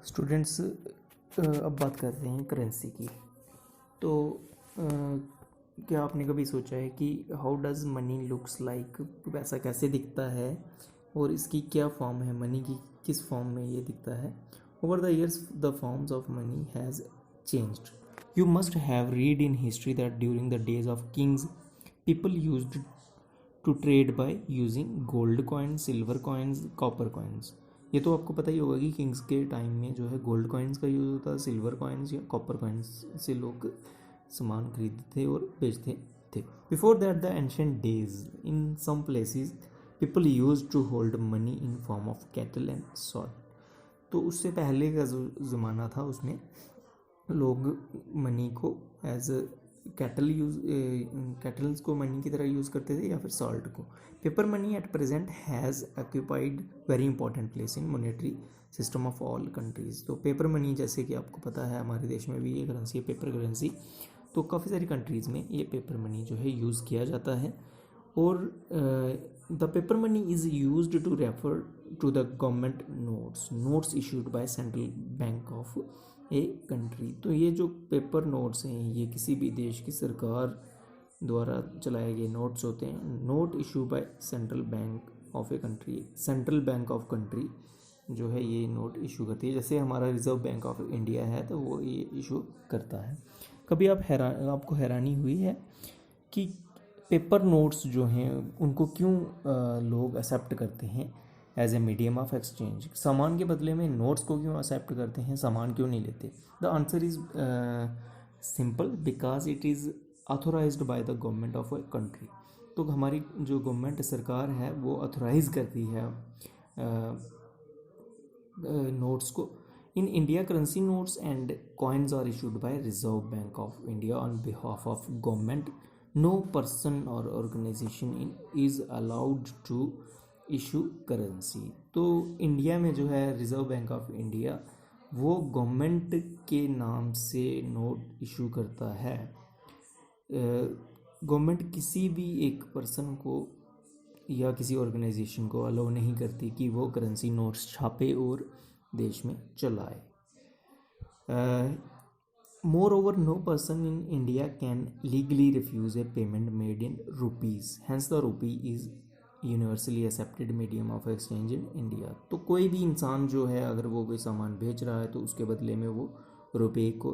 Students, अब बात करते हैं करेंसी की। तो क्या आपने कभी सोचा है कि how does money looks like, पैसा कैसे दिखता है और इसकी क्या फॉर्म है, मनी की किस फॉर्म में ये दिखता है। Over the years the forms of money has changed. You must have read in history that during the days of kings people used to trade by using gold coins, silver coins, copper coins. ये तो आपको पता ही होगा कि Kings के time में जो है गोल्ड कॉइन्स का यूज़ होता है, सिल्वर कॉइन्स या कॉपर कॉइन्स से लोग सामान खरीदते थे और बेचते थे। Before that the ancient days in some places people use to hold money in form of cattle and salt. तो उससे पहले का जो ज़माना था उसमें लोग मनी को एज कैटल्स को मनी की तरह यूज़ करते थे या फिर सॉल्ट को। Paper money at present has occupied very important place in monetary system of all countries. तो पेपर मनी, जैसे कि आपको पता है हमारे देश में भी ये करेंसी है पेपर करेंसी, तो काफ़ी सारी कंट्रीज़ में ये पेपर मनी जो है यूज़ किया जाता है। और the paper money is used to refer to the government notes issued by central bank of a country. तो ये जो पेपर नोट्स हैं ये किसी भी देश की सरकार द्वारा चलाए गए नोट्स होते हैं। Note issue bye central bank of a country, central bank of country जो है ये नोट इशू करती है। जैसे हमारा रिजर्व बैंक ऑफ इंडिया है तो वो ये इशू करता है। कभी आपको हैरानी हुई है कि पेपर नोट्स जो हैं उनको क्यों लोग एक्सेप्ट करते हैं as a medium of exchange? सामान के बदले में नोट्स को क्यों एक्सेप्ट करते हैं, सामान क्यों नहीं लेते? The answer is simple, because it is authorised by the government of a country. तो हमारी जो गवर्नमेंट सरकार है वो ऑथोराइज करती है नोट्स को। In India currency notes and coins are issued by Reserve Bank of India on behalf of government. No person और organisation in is allowed to issue currency. तो इंडिया में जो है रिजर्व बैंक ऑफ इंडिया वो government के नाम से note issue करता है। गवर्नमेंट किसी भी एक पर्सन को या किसी ऑर्गेनाइजेशन को अलाउ नहीं करती कि वो करेंसी नोट्स छापे और देश में चलाए। Moreover, no person in India can legally refuse a payment made in rupees. Hence, the rupee is universally accepted medium of exchange in India. तो कोई भी इंसान जो है अगर वो कोई सामान बेच रहा है तो उसके बदले में वो रुपये को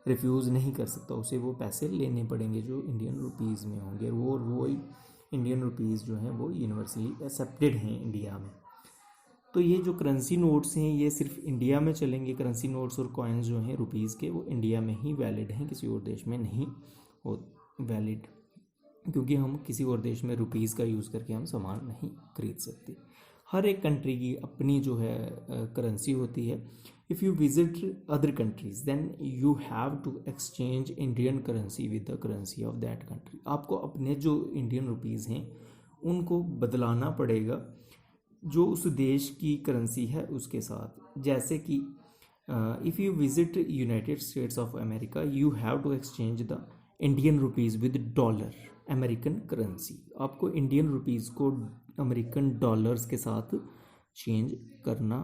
रिफ्यूज़ नहीं कर सकता, उसे वो पैसे लेने पड़ेंगे जो इंडियन रुपीज़ में होंगे। वो इंडियन रुपीज़ जो हैं वो यूनिवर्सली एक्सेप्टेड हैं इंडिया में। तो ये जो करेंसी नोट्स हैं ये सिर्फ इंडिया में चलेंगे। करेंसी नोट्स और कॉइन्स जो हैं रुपीज़ के वो इंडिया में ही वैलिड हैं, किसी और देश में नहीं हो वैलिड, क्योंकि हम किसी और देश में रुपीज़ का यूज़ करके हम सामान नहीं खरीद सकते। हर एक कंट्री की अपनी जो है करेंसी होती है। If you visit other countries then you have to exchange Indian currency with the currency of that country. आपको अपने जो इंडियन रुपीज़ हैं उनको बदलाना पड़ेगा जो उस देश की करेंसी है उसके साथ। जैसे कि if you visit United States of America you have to exchange the Indian rupees with dollar American currency. आपको इंडियन रुपीज़ को अमेरिकन डॉलर्स के साथ चेंज करना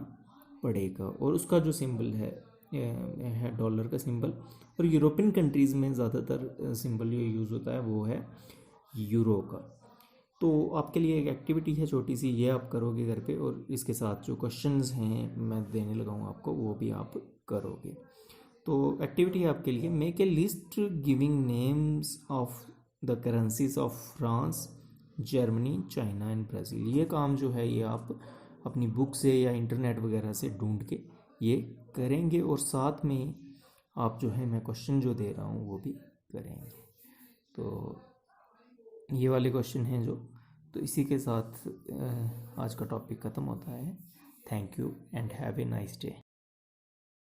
पड़ेगा और उसका जो सिंबल है डॉलर का सिंबल। और यूरोपियन कंट्रीज़ में ज़्यादातर सिंबल जो यूज़ होता है वो है यूरो का। तो आपके लिए एक एक्टिविटी है छोटी सी, ये आप करोगे घर पे और इसके साथ जो क्वेश्चंस हैं मैं देने लगा हूँ आपको वो भी आप करोगे। तो एक्टिविटी है आपके लिए, make a list giving names of the currencies of France, Germany, China and Brazil. ये काम जो है ये आप अपनी बुक से या इंटरनेट वगैरह से ढूंढ के ये करेंगे और साथ में आप जो है मैं क्वेश्चन जो दे रहा हूँ वो भी करेंगे। तो ये वाले क्वेश्चन हैं जो, तो इसी के साथ आज का टॉपिक ख़त्म होता है। Thank you and have a nice day.